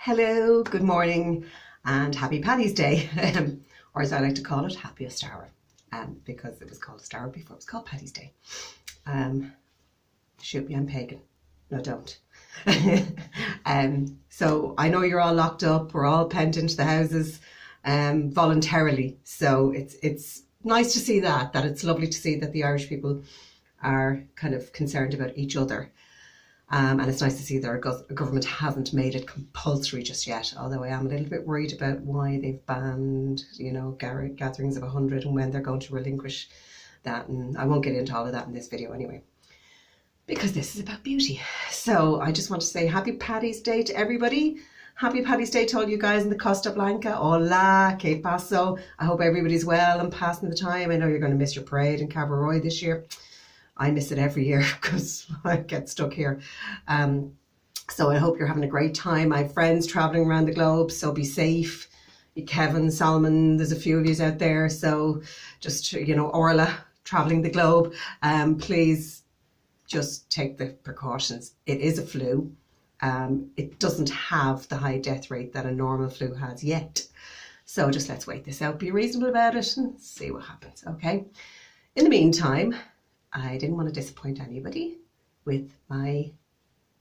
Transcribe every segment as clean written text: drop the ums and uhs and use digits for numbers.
Hello, good morning, and happy Paddy's Day, or as I like to call it, happiest hour, because it was called Star before it was called Paddy's Day. Shoot me, I'm pagan. No, don't. So I know you're all locked up, we're all pent into the houses voluntarily, so it's nice to see that it's lovely to see that the Irish people are kind of concerned about each other. And it's nice to see that our government hasn't made it compulsory just yet, although I am a little bit worried about why they've banned, gatherings of 100 and when they're going to relinquish that. And I won't get into all of that in this video anyway, because this is about beauty. So I just want to say happy Paddy's Day to everybody. Happy Paddy's Day to all you guys in the Costa Blanca. Hola, que paso. I hope everybody's well and passing the time. I know you're going to miss your parade in Cabaroy this year. I miss it every year because I get stuck here. So I hope you're having a great time. I have friends traveling around the globe, so be safe. Kevin, Salman, there's a few of you out there. So just, Orla, traveling the globe. Please just take the precautions. It is a flu. It doesn't have the high death rate that a normal flu has yet. So just let's wait this out, be reasonable about it and see what happens, okay? In the meantime, I didn't want to disappoint anybody with my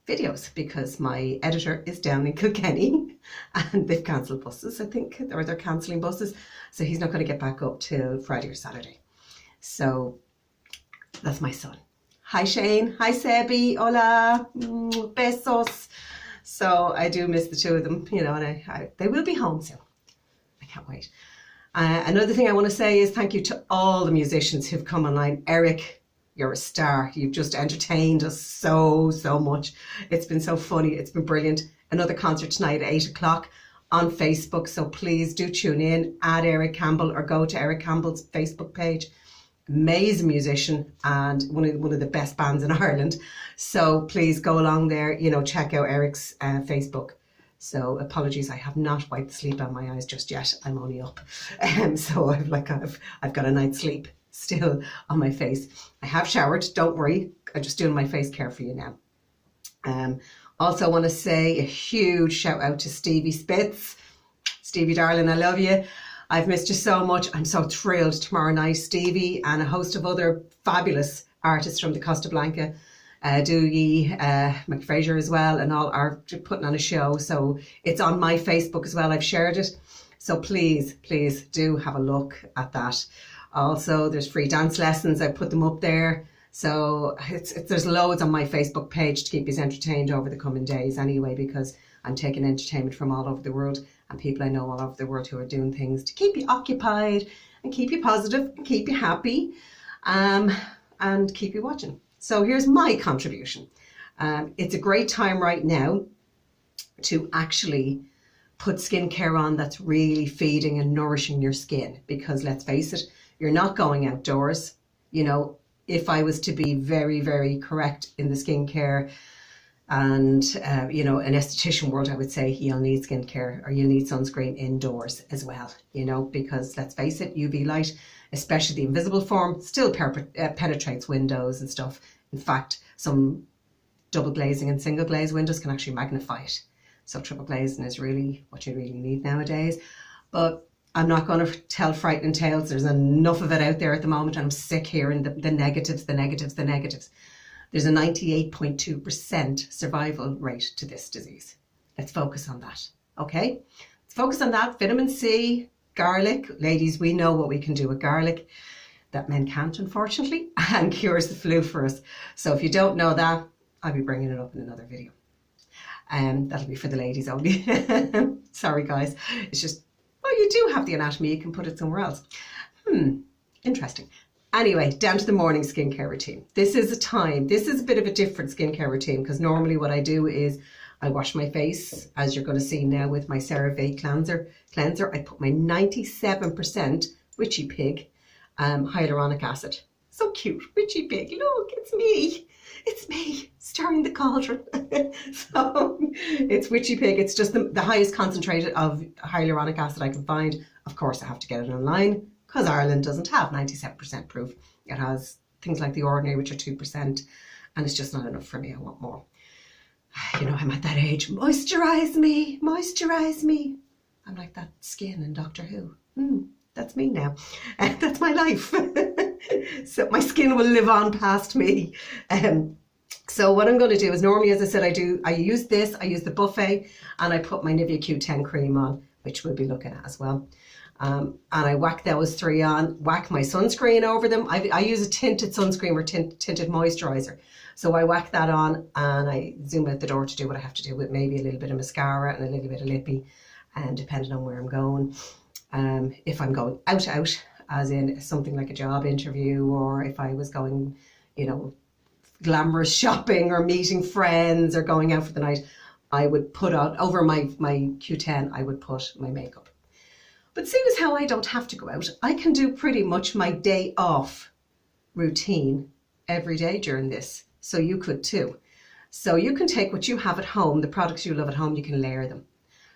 videos because my editor is down in Kilkenny and they've cancelled buses, I think, or they're cancelling buses. So he's not going to get back up till Friday or Saturday. So that's my son. Hi Shane, hi Sebi, hola, besos. So I do miss the two of them, and they will be home soon. I can't wait. Another thing I want to say is thank you to all the musicians who've come online. Eric, you're a star. You've just entertained us so much. It's been so funny. It's been brilliant. Another concert tonight at 8 o'clock on Facebook. So please do tune in, add Eric Campbell or go to Eric Campbell's Facebook page. Amazing musician and one of the best bands in Ireland. So please go along there, check out Eric's Facebook. So apologies, I have not wiped the sleep out of my eyes just yet. I'm only up. So I've got a night's sleep still on my face. I have showered, don't worry. I'm just doing my face care for you now. Also want to say a huge shout out to Stevie Spitz. Stevie darling, I love you. I've missed you so much. I'm so thrilled tomorrow night. Stevie and a host of other fabulous artists from the Costa Blanca, Doogie, McFraser as well, and all are putting on a show. So it's on my Facebook as well. I've shared it. So please do have a look at that. Also, there's free dance lessons. I put them up there. So there's loads on my Facebook page to keep you entertained over the coming days anyway, because I'm taking entertainment from all over the world and people I know all over the world who are doing things to keep you occupied and keep you positive and keep you happy and keep you watching. So here's my contribution. It's a great time right now to actually put skincare on that's really feeding and nourishing your skin, because let's face it, you're not going outdoors. If I was to be very, very correct in the skincare and, an esthetician world, I would say you'll need skincare or you'll need sunscreen indoors as well, because let's face it, UV light, especially the invisible form, still penetrates windows and stuff. In fact, some double glazing and single glaze windows can actually magnify it. So triple glazing is really what you really need nowadays. But I'm not going to tell frightening tales. There's enough of it out there at the moment. I'm sick hearing the negatives. There's a 98.2% survival rate to this disease. Let's focus on that, okay? Let's focus on that. Vitamin C, garlic. Ladies, we know what we can do with garlic that men can't, unfortunately, and cures the flu for us. So if you don't know that, I'll be bringing it up in another video. That'll be for the ladies only. Sorry, guys. It's just, you do have the anatomy, you can put it somewhere else. Interesting. Anyway, down to the morning skincare routine. This is a bit of a different skincare routine, because normally what I do is I wash my face, as you're going to see now with my CeraVe cleanser. I put my 97% Witchy Pig hyaluronic acid. So cute, Witchy Pig, look, it's me stirring the cauldron. So it's Witchy Pig. It's just the highest concentrated of hyaluronic acid I can find. Of course, I have to get it online because Ireland doesn't have 97% proof. It has things like The Ordinary, which are 2%, and it's just not enough for me. I want more. you know, I'm at that age, moisturize me, moisturize me. I'm like that skin in Doctor Who. That's me now. That's my life. So my skin will live on past me. So what I'm going to do is, normally, as I said, I use this, I use the buffet, and I put my Nivea Q10 cream on, which we'll be looking at as well. And I whack those 3 on, whack my sunscreen over them. I use a tinted sunscreen or tinted moisturiser. So I whack that on and I zoom out the door to do what I have to do with maybe a little bit of mascara and a little bit of lippy, and depending on where I'm going. If I'm going out, as in something like a job interview, or if I was going, you know, glamorous shopping or meeting friends or going out for the night, I would put on, over my Q10, I would put my makeup. But seeing as how I don't have to go out, I can do pretty much my day off routine every day during this. So you could too. So you can take what you have at home, the products you love at home, you can layer them.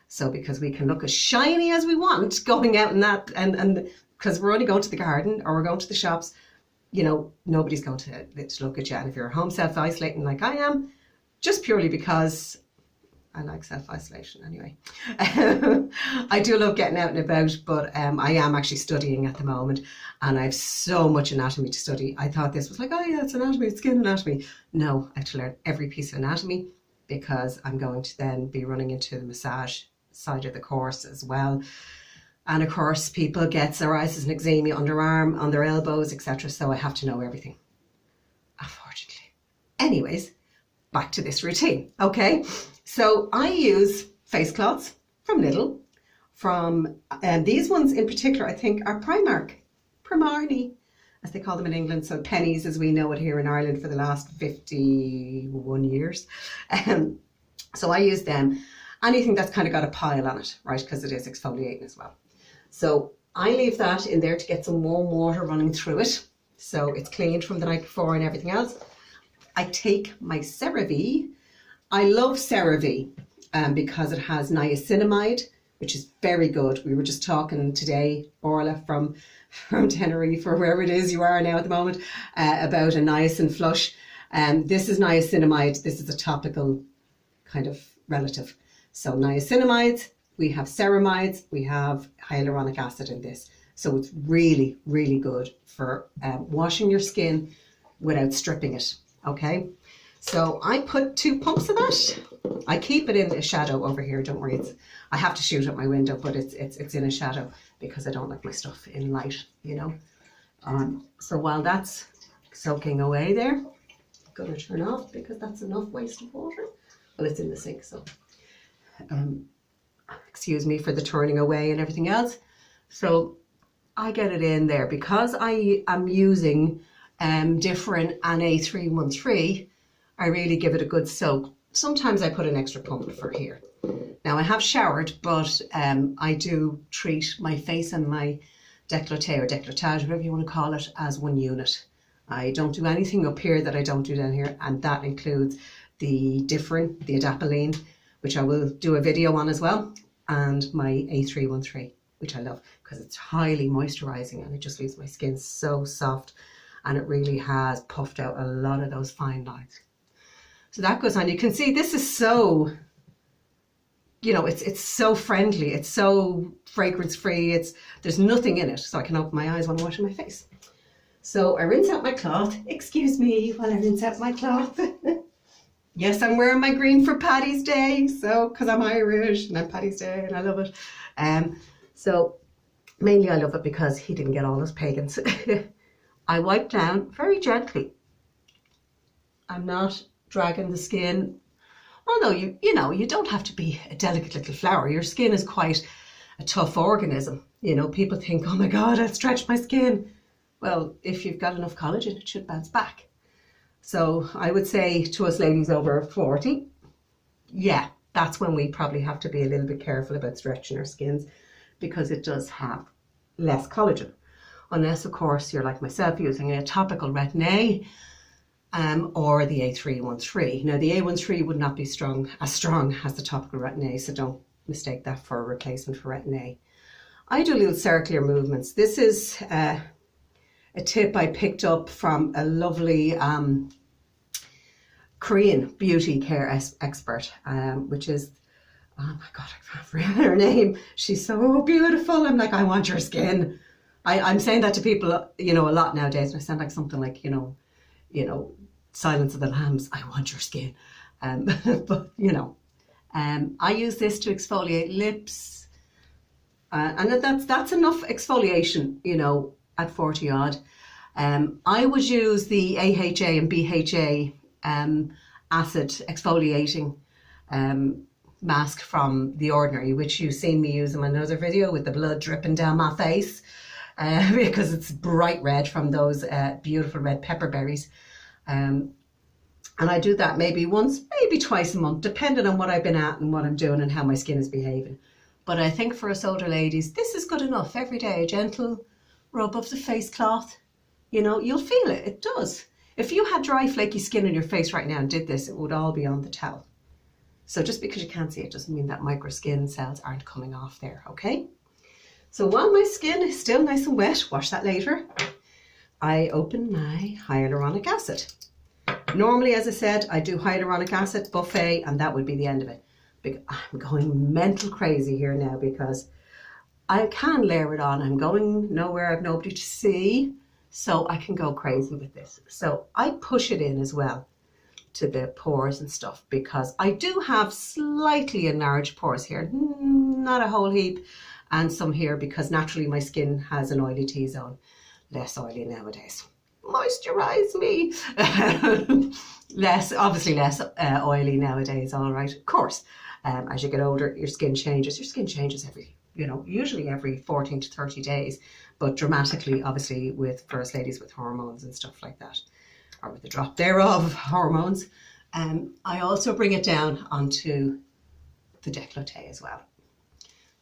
So because we can look as shiny as we want going out in that, and because we're only going to the garden or we're going to the shops, you know, nobody's going to look at you. And if you're at home self-isolating like I am, just purely because I like self-isolation anyway. I do love getting out and about, but I am actually studying at the moment, and I have so much anatomy to study. I thought this was like, oh yeah, it's anatomy, it's skin anatomy. No, I have to learn every piece of anatomy, because I'm going to then be running into the massage side of the course as well. And of course, people get psoriasis and eczema underarm, on their elbows, etc. So I have to know everything, unfortunately. Anyways, back to this routine, okay? So I use face cloths from Lidl, from these ones in particular, I think are Primarni, as they call them in England. So pennies as we know it here in Ireland for the last 51 years. So I use them. Anything that's kind of got a pile on it, right? Because it is exfoliating as well. So I leave that in there to get some warm water running through it. So it's cleaned from the night before and everything else. I take my CeraVe. I love CeraVe because it has niacinamide, which is very good. We were just talking today, Orla, from Tenerife, or wherever it is you are now at the moment, about a niacin flush. This is niacinamide. This is a topical kind of relative. So niacinamides, we have ceramides, we have hyaluronic acid in this. So it's really, really good for washing your skin without stripping it, okay? So I put 2 pumps of that. I keep it in a shadow over here, don't worry. I have to shoot at my window, but it's in a shadow because I don't like my stuff in light, you know. So while that's soaking away there, I'm gonna turn off because that's enough waste of water. Well, it's in the sink, so excuse me for the turning away and everything else. So I get it in there because I am using different Na313. I really give it a good soak. Sometimes I put an extra pump for here. Now I have showered, but I do treat my face and my décolleté or décolletage, whatever you want to call it, as one unit. I don't do anything up here that I don't do down here, and that includes the adapalene, which I will do a video on as well, and my A313, which I love because it's highly moisturizing and it just leaves my skin so soft, and it really has puffed out a lot of those fine lines. So that goes on. You can see this is so, you know, it's so friendly. It's so fragrance free. There's nothing in it. So I can open my eyes when I'm washing my face. So I rinse out my cloth. Excuse me while I rinse out my cloth. Yes, I'm wearing my green for Paddy's Day. So, because I'm Irish and I'm Paddy's Day and I love it. So mainly I love it because he didn't get all those pagans. I wipe down very gently. I'm not dragging the skin. Although you know, you don't have to be a delicate little flower. Your skin is quite a tough organism. You know, people think, oh my God, I'll stretch my skin. Well, if you've got enough collagen, it should bounce back. So I would say to us ladies over 40, yeah, that's when we probably have to be a little bit careful about stretching our skins, because it does have less collagen. Unless, of course, you're like myself using a topical Retin-A or the A313. Now, the A13 would not be as strong as the topical Retin-A, so don't mistake that for a replacement for Retin-A. I do little circular movements. This is a tip I picked up from a lovely Korean beauty care expert, which is, oh my God, I can't remember her name. She's so beautiful. I'm like, I want your skin. I'm saying that to people, you know, a lot nowadays, and I sound like something like, you know, Silence of the Lambs. I want your skin. But you know, I use this to exfoliate lips, and that's enough exfoliation, you know, at 40 odd. I would use the AHA and BHA acid exfoliating mask from The Ordinary, which you've seen me use in another video with the blood dripping down my face, because it's bright red from those beautiful red pepper berries. And I do that maybe once, maybe twice a month, depending on what I've been at and what I'm doing and how my skin is behaving. But I think for us older ladies, this is good enough. Every day, a gentle rub of the face cloth. You know, you'll feel it. It does. If you had dry, flaky skin on your face right now and did this, it would all be on the towel. So just because you can't see it doesn't mean that micro skin cells aren't coming off there, okay? So while my skin is still nice and wet, wash that later, I open my hyaluronic acid. Normally, as I said, I do hyaluronic acid buffet, and that would be the end of it. I'm going mental crazy here now because I can layer it on. I'm going nowhere, I have nobody to see, so I can go crazy with this. So I push it in as well to the pores and stuff, because I do have slightly enlarged pores here, not a whole heap, and some here because naturally my skin has an oily T-zone. Less oily nowadays. Moisturize me. Obviously less oily nowadays, all right, of course. As you get older, your skin changes. Your skin changes every, you know, usually every 14 to 30 days, but dramatically, obviously, with first ladies with hormones and stuff like that, or with the drop thereof of hormones. I also bring it down onto the décolleté as well.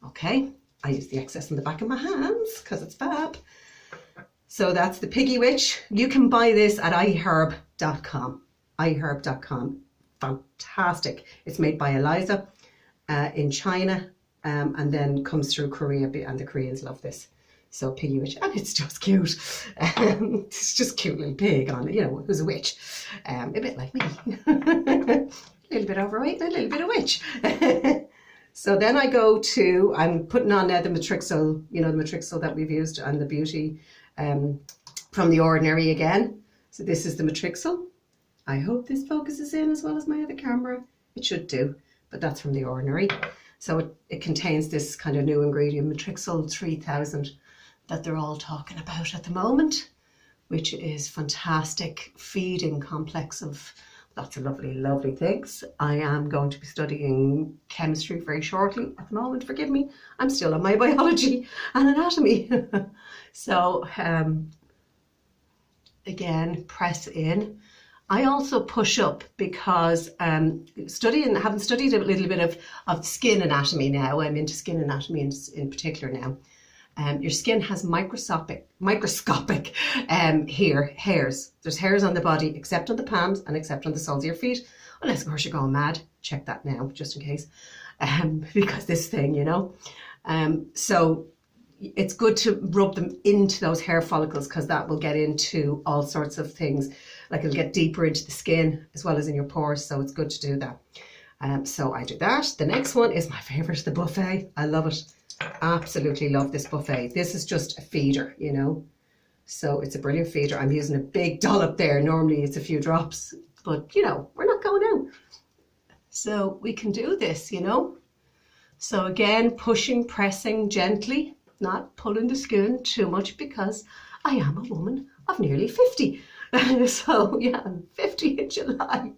Okay, I use the excess in the back of my hands because it's fab. So that's the Piggy Witch. You can buy this at iherb.com. iherb.com. Fantastic. It's made by Eliza in China, and then comes through Korea, and the Koreans love this. So Piggy Witch, and it's just cute. It's just cute little pig on it, you know, who's a witch. A bit like me. A little bit overweight and a little bit of witch. So then I go to, I'm putting on now the Matrixyl, you know, the Matrixyl that we've used, and the beauty from The Ordinary again. So this is the Matrixyl. I hope this focuses in as well as my other camera. It should do, but that's from The Ordinary. So it contains this kind of new ingredient, Matrixyl 3000, that they're all talking about at the moment, which is fantastic feeding complex of lots of lovely, lovely things. I am going to be studying chemistry very shortly. At the moment, forgive me, I'm still on my biology and anatomy. So again, press in. I also push up because having studied a little bit of skin anatomy now, I'm into skin anatomy in particular now. Your skin has microscopic hairs. There's hairs on the body, except on the palms and except on the soles of your feet. Unless, of course, you're going mad. Check that now, just in case. Because this thing, you know. So it's good to rub them into those hair follicles, because that will get into all sorts of things. Like it'll get deeper into the skin as well as in your pores. So it's good to do that. So I do that. The next one is my favorite, the buffet. I love it. Absolutely love this buffet. This is just a feeder, you know, so it's a brilliant feeder. I'm using a big dollop there. Normally it's a few drops, but you know, we're not going out, so we can do this, you know. So again, pushing, pressing gently, not pulling the skin too much, because I am a woman of nearly 50. So yeah, I'm 50 in July.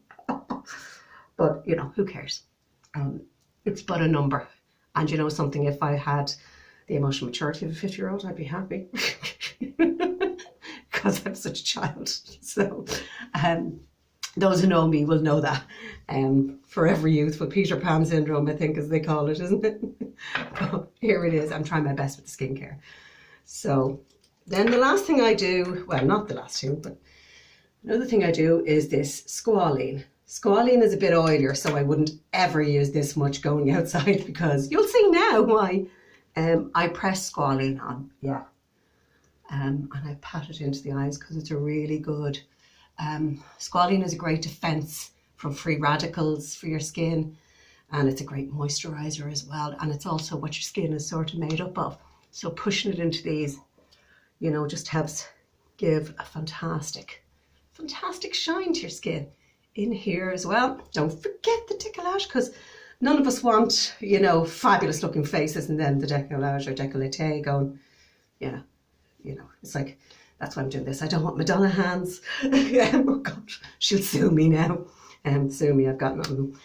But you know, who cares? It's but a number. And you know something, if I had the emotional maturity of a 50-year-old, I'd be happy. Because I'm such a child. So those who know me will know that. Forever youthful Peter Pan syndrome, I think, as they call it, isn't it? But here it is. I'm trying my best with the skincare. So then the last thing I do, well, not the last two, but another thing I do is this squalene. Squalene is a bit oilier, so I wouldn't ever use this much going outside, because you'll see now why. I press squalene on, yeah. And I pat it into the eyes because it's a really good, squalene is a great defense from free radicals for your skin. And it's a great moisturizer as well. And it's also what your skin is sort of made up of. So pushing it into these, you know, just helps give a fantastic shine to your skin. In here as well, don't forget the décollage, because none of us want, you know, fabulous looking faces and then the décollage or décolleté going, yeah, you know, it's like, that's why I'm doing this. I don't want Madonna hands. Oh God, she'll sue me now. Sue me, I've got nothing.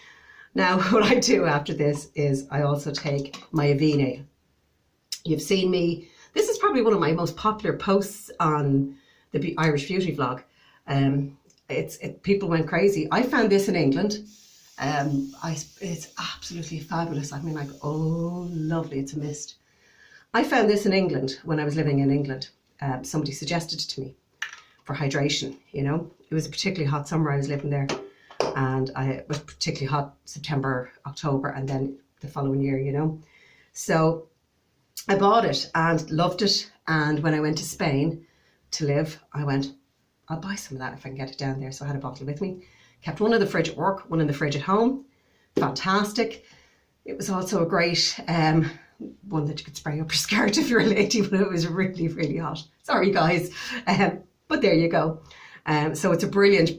Now, what I do after this is I also take my Avene. You've seen me, this is probably one of my most popular posts on the Irish Beauty vlog. People went crazy. I found this in England. It's absolutely fabulous. I mean, like, oh, lovely. It's a mist. I found this in England when I was living in England. Somebody suggested it to me for hydration, you know. It was a particularly hot summer I was living there. And it was particularly hot September, October, and then the following year, you know. So I bought it and loved it. And when I went to Spain to live, I went, I'll buy some of that if I can get it down there. So I had a bottle with me. Kept one in the fridge at work, one in the fridge at home. Fantastic. It was also a great one that you could spray up your skirt if you're a lady when it was really, really hot. Sorry, guys. But there you go. So it's a brilliant.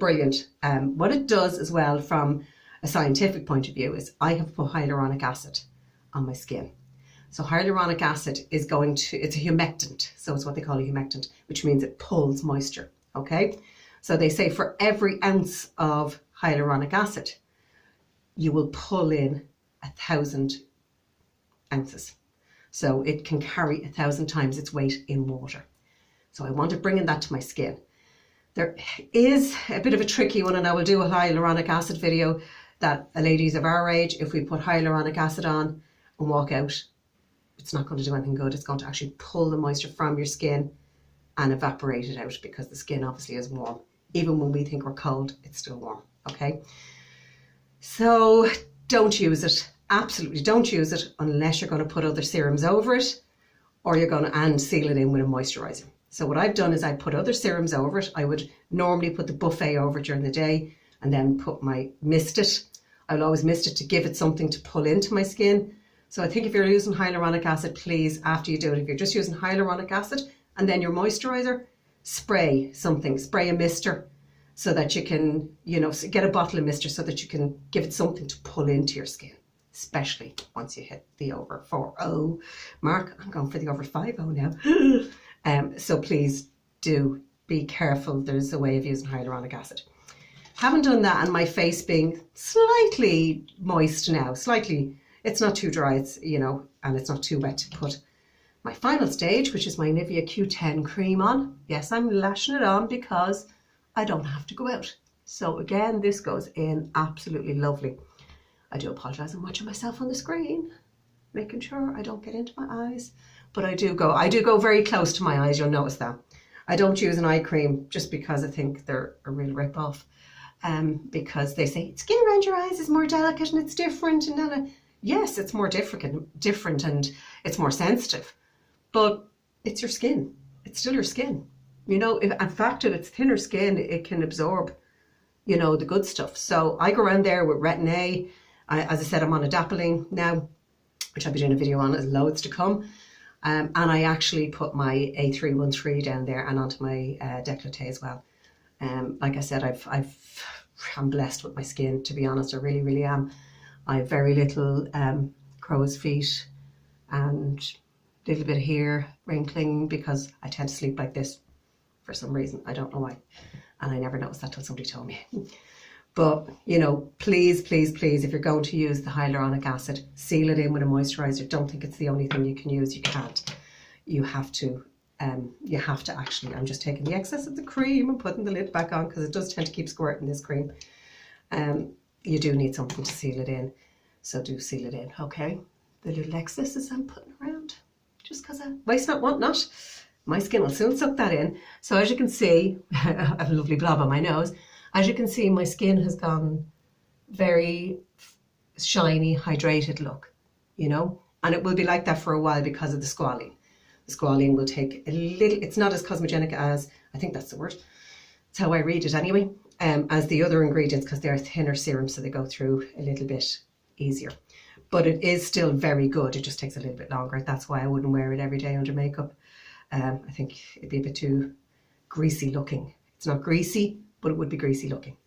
What it does as well from a scientific point of view is I have put hyaluronic acid on my skin. So hyaluronic acid is it's a humectant. So it's what they call a humectant, which means it pulls moisture. Okay. So they say for every ounce of hyaluronic acid, you will pull in 1,000 ounces. So it can carry 1,000 times its weight in water. So I wanted bringing that to my skin. There is a bit of a tricky one, and I will do a hyaluronic acid video that ladies of our age, if we put hyaluronic acid on and walk out, it's not going to do anything good. It's going to actually pull the moisture from your skin and evaporate it out, because the skin obviously is warm. Even when we think we're cold, it's still warm, okay? So don't use it. Absolutely don't use it unless you're going to put other serums over it, or you're going to and seal it in with a moisturizer. So what I've done is I put other serums over it. I would normally put the buffet over it during the day and then mist it. I will always mist it to give it something to pull into my skin. So I think if you're using hyaluronic acid, please, after you do it, if you're just using hyaluronic acid and then your moisturizer, spray a mister so that you can, you know, get a bottle of mister so that you can give it something to pull into your skin, especially once you hit the over 4-0 mark. I'm going for the over 5-0 now. So please do be careful. There's a way of using hyaluronic acid. Haven't done that, and my face being slightly moist now, slightly, it's not too dry, it's, you know, and it's not too wet to put my final stage, which is my Nivea Q10 cream on. Yes, I'm lashing it on because I don't have to go out. So again, this goes in absolutely lovely. I do apologise, I'm watching myself on the screen, making sure I don't get into my eyes. But I do go very close to my eyes, you'll notice that. I don't use an eye cream just because I think they're a real rip-off. Because they say skin around your eyes is more delicate and it's different. And then, yes, it's more different and it's more sensitive. But it's your skin. It's still your skin. You know, in fact, if it's thinner skin, it can absorb, you know, the good stuff. So I go around there with Retin A. As I said, I'm on adapalene now, which I'll be doing a video on. There's loads to come. And I actually put my A313 down there and onto my décolleté as well. Like I said, I'm blessed with my skin, to be honest. I really, really am. I have very little crow's feet and a little bit of hair wrinkling because I tend to sleep like this for some reason. I don't know why. And I never noticed that till somebody told me. But, you know, please, please, please, if you're going to use the hyaluronic acid, seal it in with a moisturizer. Don't think it's the only thing you can use. You can't. You have to actually, I'm just taking the excess of the cream and putting the lid back on because it does tend to keep squirting, this cream. You do need something to seal it in. So do seal it in, okay? The little excesses I'm putting around, just because I waste not, want not. My skin will soon suck that in. So as you can see, I have a lovely blob on my nose. As you can see, my skin has gone very shiny, hydrated look, you know? And it will be like that for a while because of the squalene. The squalene will take a little, it's not as cosmogenic as, I think that's the word. It's how I read it anyway. as the other ingredients because they're thinner serums, so they go through a little bit easier. But it is still very good. It just takes a little bit longer. That's why I wouldn't wear it every day under makeup. I think it'd be a bit too greasy looking. It's not greasy, but it would be greasy looking.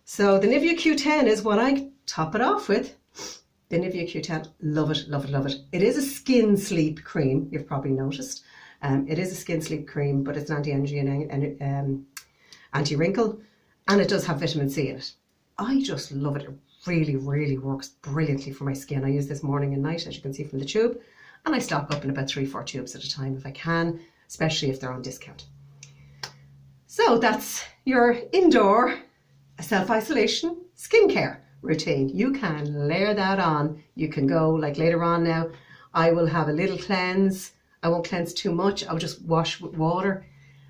So the Nivea Q10 is what I top it off with. The Nivea Q10, love it, love it, love it. It is a skin sleep cream, you've probably noticed. It is a skin sleep cream, but it's an anti-energy and anti-wrinkle, and it does have vitamin C in it. I just love it. It really, really works brilliantly for my skin. I use this morning and night, as you can see from the tube, and I stock up in about 3-4 tubes at a time if I can, especially if they're on discount. So that's your indoor self-isolation skincare routine. You can layer that on. You can go like later on now, I will have a little cleanse. I won't cleanse too much. I'll just wash with water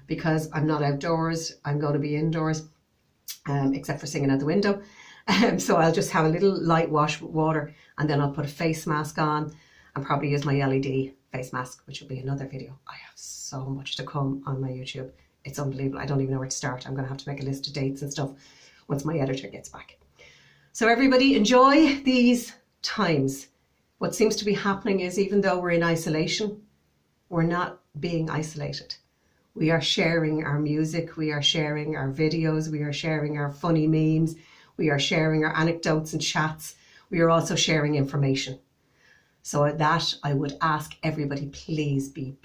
because I'm not outdoors. I'm going to be indoors, except for singing out the window. So I'll just have a little light wash with water, and then I'll put a face mask on and probably use my LED face mask, which will be another video. I have so much to come on my YouTube. It's unbelievable. I don't even know where to start. I'm going to have to make a list of dates and stuff once my editor gets back. So everybody enjoy these times. What seems to be happening is, even though we're in isolation, we're not being isolated. We are sharing our music, we are sharing our videos, we are sharing our funny memes, we are sharing our anecdotes and chats. We are also sharing information. So at that, I would ask everybody, please be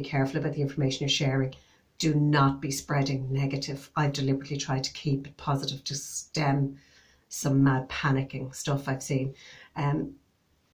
careful about the information you're sharing. Do not be spreading negative. I've deliberately tried to keep it positive to stem some mad panicking stuff I've seen.